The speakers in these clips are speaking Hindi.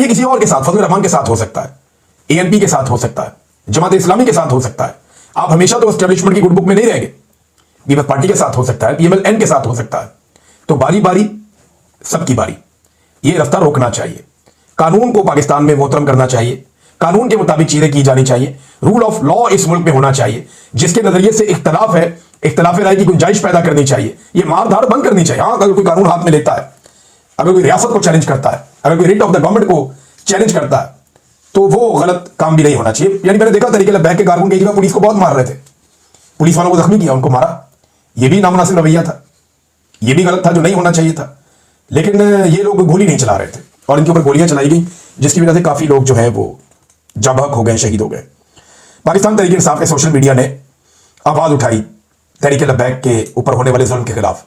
ये किसी और के साथ, फजल रहमान के साथ हो सकता है, एएनपी के साथ हो सकता है, जमात इस्लामी के साथ हो सकता है। आप हमेशा तो एस्टेब्लिशमेंट की गुड बुक में नहीं रहेंगे। पीपल्स पार्टी के साथ हो सकता है, पीएमएल-एन के साथ हो सकता है। तो बारी बारी सबकी बारी, ये रफ्तार रोकना चाहिए। कानून को पाकिस्तान में मोहतरम करना चाहिए, कानून के मुताबिक चीजें की जानी चाहिए, रूल ऑफ लॉ इस मुल्क में होना चाहिए। जिसके नजरिए से इख्तलाफ है, इख्तलाफ राय की गुंजाइश पैदा करनी चाहिए, ये मारधाड़ बंद करनी चाहिए। हाँ, अगर कोई कानून हाथ में लेता है, अगर कोई रियासत को चैलेंज करता है, अगर कोई रिट ऑफ द गवर्नमेंट को चैलेंज करता है, तो वो गलत काम भी नहीं होना चाहिए। यानी मैंने देखा तरीके बैक के कारकुन की जगह पुलिस को बहुत मार रहे थे, पुलिस वालों को जख्मी किया, उनको मारा। ये भी नामुनासिब रवैया था, ये भी गलत था, जो नहीं होना चाहिए था। लेकिन ये लोग गोली नहीं चला रहे थे और इनके ऊपर गोलियां चलाई गई, जिसकी वजह से काफी लोग जो है वो जाबाक हो गए, शहीद हो गए। पाकिस्तान तहरीक इंसाफ के सोशल मीडिया ने आवाज उठाई तहरीक लब्बैक के ऊपर होने वाले जुल्म के खिलाफ।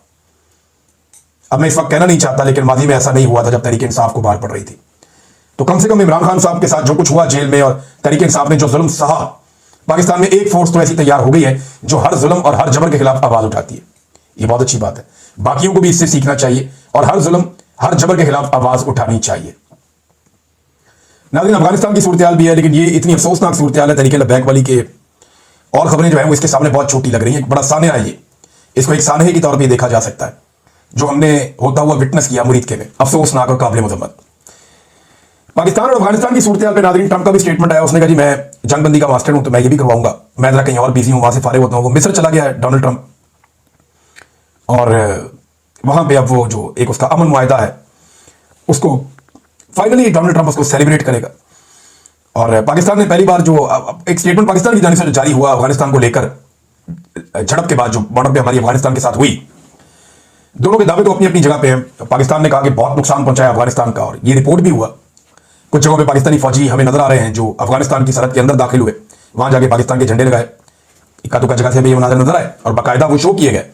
अब मैं इस वक्त कहना नहीं चाहता, लेकिन माजी में ऐसा नहीं हुआ था जब तहरीक इंसाफ को बाहर पड़ रही थी। तो कम से कम इमरान खान साहब के साथ जो कुछ हुआ जेल में, और तहरीक इंसाफ ने जो जुल्म सहा, पाकिस्तान में एक फोर्स तो ऐसी तैयार हो गई है जो हर जुल्म और हर जबर के खिलाफ आवाज उठाती है। ये बहुत अच्छी बात है, बाकियों को भी इससे सीखना चाहिए और हर जुल्म हर जबर के खिलाफ आवाज उठानी चाहिए। नाज़रीन, अफगानिस्तान की सूरत भी है, लेकिन ये इतनी अफसोसनाक सूरत है तहरीक लब्बैक वाली के, और खबरें जो है वो इसके सामने बहुत छोटी लग रही है। बड़ा सानहा है ये, इसको एक सानहे की तौर पर देखा जा सकता है, जो हमने होता हुआ विटनेस किया मुरीद के में, अफसोसनाक और काबिल मजम्मत। पाकिस्तान और अफगानिस्तान की सूरत पे नाज़रीन, ट्रंप का भी स्टेटमेंट आया। उसने कहा जी मैं जंगबंदी का मास्टर हूं, तो मैं ये भी करवाऊंगा, मैं जरा कहीं और बिजी हूं, वहां से फारिग होता हूं। वो मिस्र चला गया है डोनाल्ड ट्रंप, और वहां पे अब वो जो एक उसका अमन मुआहदा है, उसको फाइनली डोनाल्ड ट्रंप उसको सेलिब्रेट करेगा। और पाकिस्तान ने पहली बार जो एक स्टेटमेंट पाकिस्तान की जानिब से जारी हुआ अफगानिस्तान को लेकर, झड़प के बाद जो बॉर्डर पे हमारी अफगानिस्तान के साथ हुई, दोनों के दावे तो अपनी अपनी जगह पे हैं। पाकिस्तान ने कहा कि बहुत नुकसान पहुंचाया अफगानिस्तान का, और ये रिपोर्ट भी हुआ। कुछ जगहों पे पाकिस्तानी फौजी हमें नजर आ रहे हैं जो अफगानिस्तान की सरहद के अंदर दाखिल हुए, वहां जाके पाकिस्तान के झंडे लगाए, इक्का दुक्का जगह से भी ये मनाजर नजर आए और बाकायदा वो शो किए गए।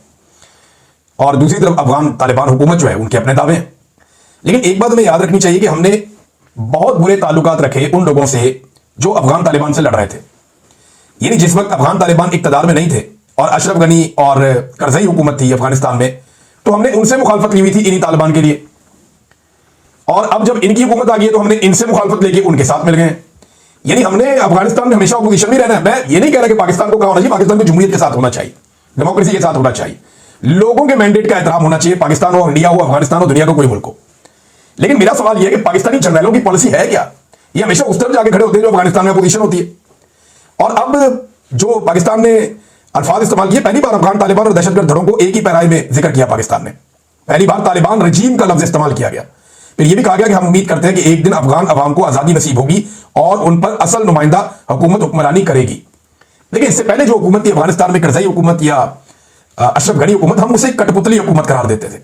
और दूसरी तरफ अफगान तालिबान हुकूमत जो है उनके अपने दावे हैं। लेकिन एक बात हमें याद रखनी चाहिए कि हमने बहुत बुरे ताल्लुकात रखे उन लोगों से जो अफगान तालिबान से लड़ रहे थे। यानी जिस वक्त अफगान तालिबान इक्तदार में नहीं थे और अशरफ गनी और करजई हुकूमत थी अफगानिस्तान में, तो हमने उनसे मुखालफत ली हुई थी इन्हीं तालिबान के लिए। और अब जब इनकी हुकूमत आ गई है तो हमने इनसे मुखालफत लेके उनके साथ मिल गए। यानी हमने अफगानिस्तान में हमेशा अपोजिशन में रहना है। मैं ये नहीं कह रहा कि पाकिस्तान को क्या होना चाहिए, पाकिस्तान को जमहूरियत के साथ होना चाहिए, डेमोक्रेसी के साथ होना चाहिए, लोगों के मैंडेट का एहतराम होना चाहिए, पाकिस्तान हो, इंडिया हो, अफगानिस्तान हो, दुनिया का कोई मुल्क हो। लेकिन मेरा सवाल यह है कि पाकिस्तानी जनरलों की पॉलिसी है क्या? ये हमेशा उस तरफ जाके खड़े होते हैं जो अफगानिस्तान में अपोजिशन होती है। और अब जो पाकिस्तान ने अल्फाज इस्तेमाल किए, पहली बार अफगान तालिबान और दहशतगर्द धड़ों को एक ही पैराए में जिक्र किया पाकिस्तान ने, पहली बार तालिबान रजीम का लफ्ज इस्तेमाल किया गया। फिर यह भी कहा गया कि हम उम्मीद करते हैं कि एक दिन अफगान अवाम को आजादी नसीब होगी और उन पर असल नुमाइंदा हुकूमत हुक्मरानी करेगी। लेकिन इससे पहले जो हुकूमत थी अफगानिस्तान में, करजई हुकूमत या अशरफ गनी हुकूमत, हम उसे कठपुतली हुकूमत करार देते थे।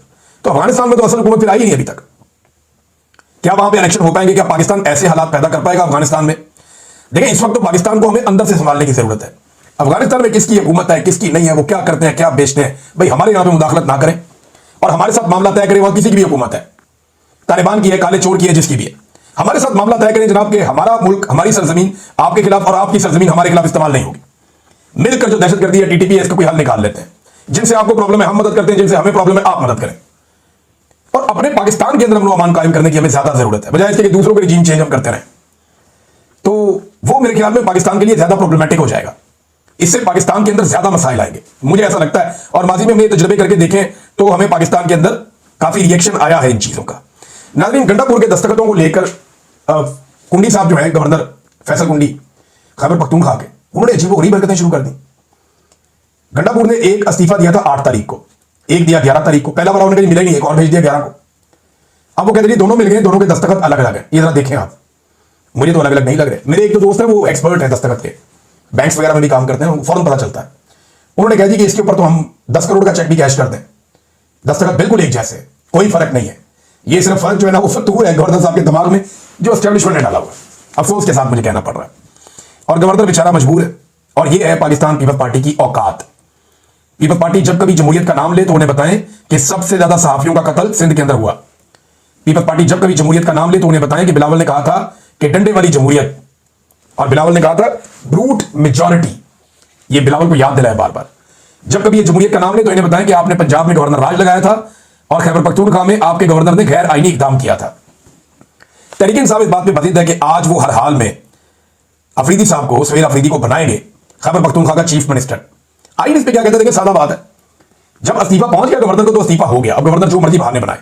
तो अफगानिस्तान में तो असल हुकूमत फिर आई नहीं अभी तक। क्या वहां पे इलेक्शन हो पाएंगे? क्या पाकिस्तान ऐसे हालात पैदा कर पाएगा अफगानिस्तान में? देखिए, इस वक्त तो पाकिस्तान को हमें अंदर से संभालने की जरूरत है। अफगानिस्तान में किसकी हुकूमत है, किसकी नहीं है, वो क्या करते हैं, क्या बेचते हैं, भाई हमारे यहां पे मुदाखलत ना करें और हमारे साथ मामला तय करें। वहां किसी की भी हुकूमत है, तालिबान की है, काले चोर की है, जिसकी भी है, हमारे साथ मामला तय करें जनाब, कि हमारा मुल्क, हमारी सरजमीन आपके खिलाफ और आपकी सरजमीन हमारे खिलाफ इस्तेमाल नहीं होगी। मिलकर जो दहशतगर्दी है, टीटीपी है, इसका कोई हल निकाल लेते हैं। जिनसे आपको प्रॉब्लम है हम मदद करते हैं, जिनसे हमें प्रॉब्लम है आप मदद करें। और अपने पाकिस्तान के अंदर अमन अमान कायम करने की हमें ज्यादा जरूरत है, बजाय इसके कि दूसरों के रिजीम चेंज हम करते रहें। तो वो मेरे ख्याल में पाकिस्तान के लिए ज्यादा प्रॉब्लमेटिक हो जाएगा। इससे पाकिस्तान के अंदर ज्यादा मसाइल आएंगे, मुझे ऐसा लगता है। और माजी में हमने तजुर्बे करके देखें तो हमें पाकिस्तान के अंदर काफी रिएक्शन आया है इन चीजों का। नाज़रीन, गंडापुर के दस्तखतों को लेकर कुंडी साहब जो है, गवर्नर फैसल कुंडी खैबर पख्तूनख्वा के, उन्होंने अजीबोगरीब हरकतें शुरू कर दी। गंडापुर ने एक इस्तीफा दिया था 8 तारीख को, एक दिया 11 तारीख को। पहला बार उन्होंने मिला ही नहीं, एक और भेज दिया 11 को। अब वो कहते हैं दोनों मिल गए, दोनों के दस्तखत अलग अलग है। ये जरा देखें आप, मुझे तो अलग अलग नहीं लग रहे। मेरे एक तो दोस्त है, वो एक्सपर्ट है दस्तखत के, बैंक्स वगैरह में भी काम करते हैं, फौरन पता चलता है। उन्होंने कह दी कि इसके ऊपर तो हम 10 करोड़ का चेक भी कैश कर दें, दस्तखत बिल्कुल एक जैसे, कोई फर्क नहीं है। ये सिर्फ फर्क जो है ना वो फतू है गवर्नर साहब के दिमाग में, जो एस्टेब्लिशमेंट ने डाला हुआ है। अफसोस के साथ मुझे कहना पड़ रहा है, और गवर्नर बेचारा मजबूर है। और ये है पाकिस्तान पीपल्स पार्टी की औकात। पीपल्स पार्टी जब कभी जमहूरियत का नाम ले तो उन्हें बताएं कि सबसे ज्यादा सहाफियों का कत्ल सिंध के अंदर हुआ। पीपल्स पार्टी जब कभी जमहूरियत का नाम ले तो उन्हें बताएं कि बिलावल ने कहा था कि डंडे वाली जमहूरियत, और बिलावल ने कहा था ब्रूट मेजॉरिटी। ये बिलावल को याद दिलाए बार बार। जब कभी ये जमहूरियत का नाम ले तो इन्हें बताएं कि आपने पंजाब में गवर्नर राज लगाया था और खैबर पख्तूनख्वा में आपके गवर्नर ने गैर आईनी इकदाम किया था। तहरीक इंसाफ इस बात पे बधित है कि आज वो हर हाल में अफरीदी साहब को, सुहेल अफरीदी को बनाएंगे खैबर पख्तूनख्वा का चीफ मिनिस्टर। आइन इस पे क्या कहते थे कि सादा बात है, जब इस्तीफा पहुंच गया गवर्नर को तो इस्तीफा हो गया, अब गवर्नर जो मर्जी बहाने बनाए।